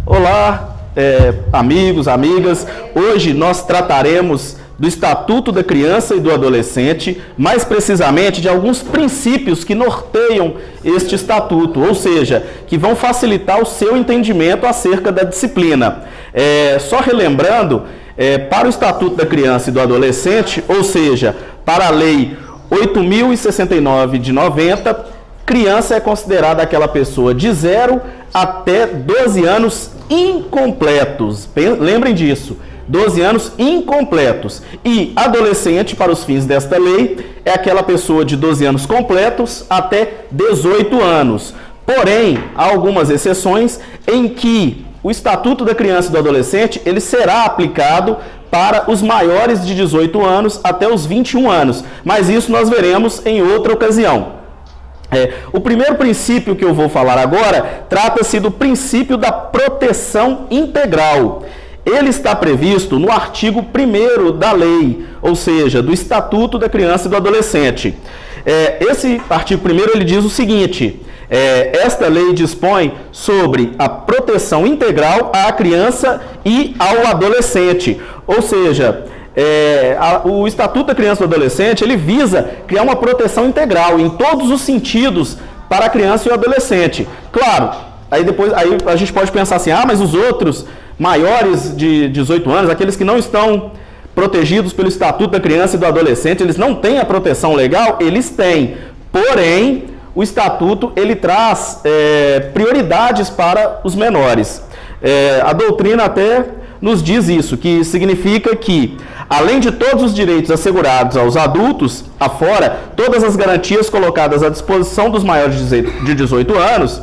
Olá, amigos, amigas. Hoje nós trataremos do Estatuto da Criança e do Adolescente, mais precisamente de alguns princípios que norteiam este estatuto, ou seja, que vão facilitar o seu entendimento acerca da disciplina. Só relembrando, para o Estatuto da Criança e do Adolescente, ou seja, para a Lei 8.069 de 90, criança é considerada aquela pessoa de 0 até 12 anos incompletos. Lembrem disso, 12 anos incompletos. E adolescente, para os fins desta lei, é aquela pessoa de 12 anos completos até 18 anos. Porém, há algumas exceções em que o Estatuto da Criança e do Adolescente ele será aplicado para os maiores de 18 anos até os 21 anos. Mas isso nós veremos em outra ocasião. O primeiro princípio que eu vou falar agora trata-se do princípio da proteção integral. Ele está previsto no artigo 1º da lei, ou seja, do Estatuto da Criança e do Adolescente. Esse artigo 1º ele diz o seguinte: esta lei dispõe sobre a proteção integral à criança e ao adolescente, ou seja, o Estatuto da Criança e do Adolescente ele visa criar uma proteção integral em todos os sentidos para a criança e o adolescente. Claro, aí a gente pode pensar assim, mas os outros maiores de 18 anos, aqueles que não estão protegidos pelo Estatuto da Criança e do Adolescente, eles não têm a proteção legal? Eles têm. Porém, o Estatuto ele traz prioridades para os menores. A doutrina até nos diz isso, que significa que, além de todos os direitos assegurados aos adultos, afora todas as garantias colocadas à disposição dos maiores de 18 anos,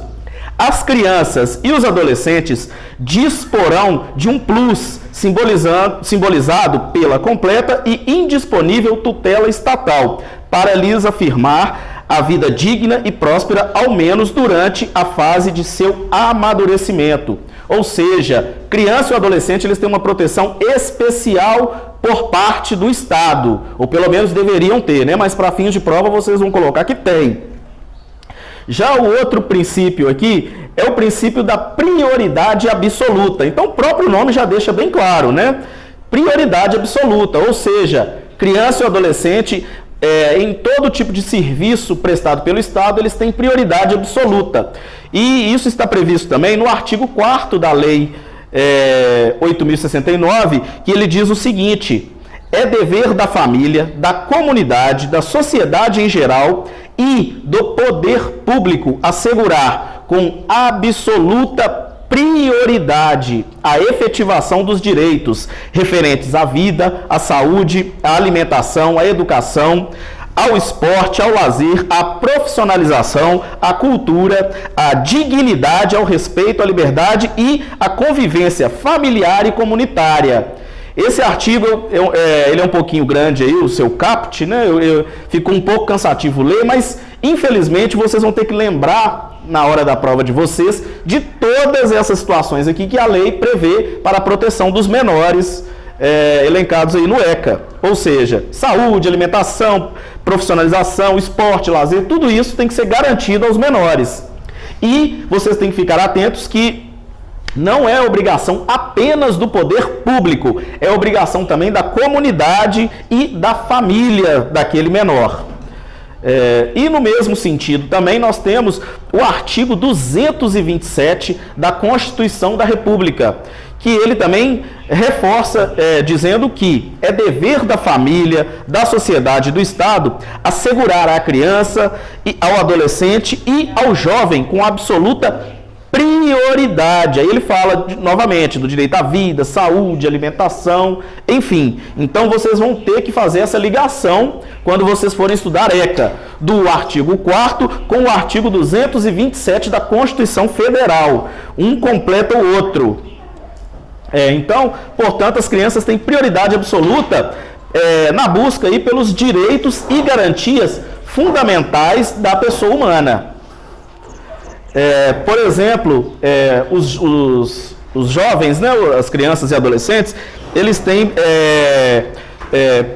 as crianças e os adolescentes disporão de um plus simbolizado pela completa e indisponível tutela estatal, para lhes afirmar a vida digna e próspera, ao menos durante a fase de seu amadurecimento. Ou seja, criança e adolescente eles têm uma proteção especial por parte do Estado, ou pelo menos deveriam ter, né? Mas para fins de prova vocês vão colocar que tem. Já o outro princípio aqui é o princípio da prioridade absoluta. Então o próprio nome já deixa bem claro, né? Prioridade absoluta, ou seja, criança e adolescente em todo tipo de serviço prestado pelo Estado, eles têm prioridade absoluta. E isso está previsto também no artigo 4º da Lei 8.069, que ele diz o seguinte: é dever da família, da comunidade, da sociedade em geral e do poder público assegurar com absoluta prioridade a efetivação dos direitos referentes à vida, à saúde, à alimentação, à educação, ao esporte, ao lazer, à profissionalização, à cultura, à dignidade, ao respeito, à liberdade e à convivência familiar e comunitária. Esse artigo, ele é um pouquinho grande aí, o seu caput, né? Ficou um pouco cansativo ler, mas infelizmente vocês vão ter que lembrar na hora da prova de vocês de todas essas situações aqui que a lei prevê para a proteção dos menores elencados aí no ECA. Ou seja, saúde, alimentação, profissionalização, esporte, lazer, tudo isso tem que ser garantido aos menores. E vocês têm que ficar atentos que não é obrigação apenas do poder público, é obrigação também da comunidade e da família daquele menor. E no mesmo sentido também nós temos o artigo 227 da Constituição da República, que ele também reforça dizendo que é dever da família, da sociedade e do Estado assegurar à criança, ao adolescente e ao jovem com absoluta prioridade. Aí ele fala novamente do direito à vida, saúde, alimentação, enfim. Então vocês vão ter que fazer essa ligação quando vocês forem estudar ECA, do artigo 4º com o artigo 227 da Constituição Federal. Um completa o outro. Então, portanto, as crianças têm prioridade absoluta na busca aí pelos direitos e garantias fundamentais da pessoa humana. Por exemplo, os jovens, né, as crianças e adolescentes, eles têm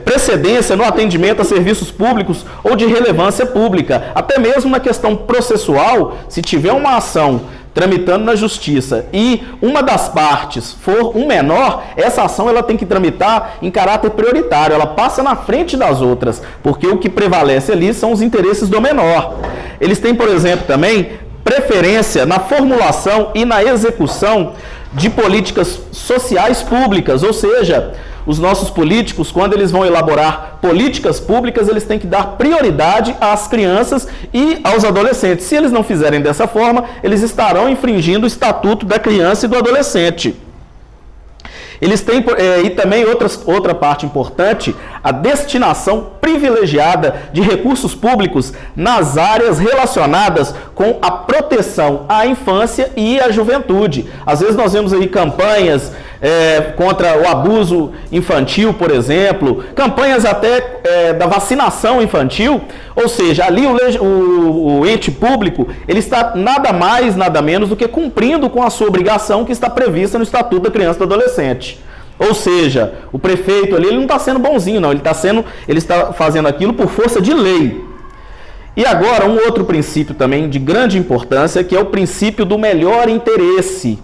precedência no atendimento a serviços públicos ou de relevância pública. Até mesmo na questão processual, se tiver uma ação tramitando na justiça e uma das partes for um menor, essa ação ela tem que tramitar em caráter prioritário, ela passa na frente das outras, porque o que prevalece ali são os interesses do menor. Eles têm, por exemplo, também preferência na formulação e na execução de políticas sociais públicas, ou seja, os nossos políticos, quando eles vão elaborar políticas públicas, eles têm que dar prioridade às crianças e aos adolescentes. Se eles não fizerem dessa forma, eles estarão infringindo o Estatuto da Criança e do Adolescente. Eles têm, e também outra parte importante, a destinação privilegiada de recursos públicos nas áreas relacionadas com a proteção à infância e à juventude. Às vezes nós vemos aí campanhas contra o abuso infantil, por exemplo, campanhas até da vacinação infantil, ou seja, ali o ente público ele está nada mais, nada menos do que cumprindo com a sua obrigação que está prevista no Estatuto da Criança e do Adolescente. Ou seja, o prefeito ali ele não está sendo bonzinho, não, ele está fazendo aquilo por força de lei. E agora um outro princípio também de grande importância, que é o princípio do melhor interesse.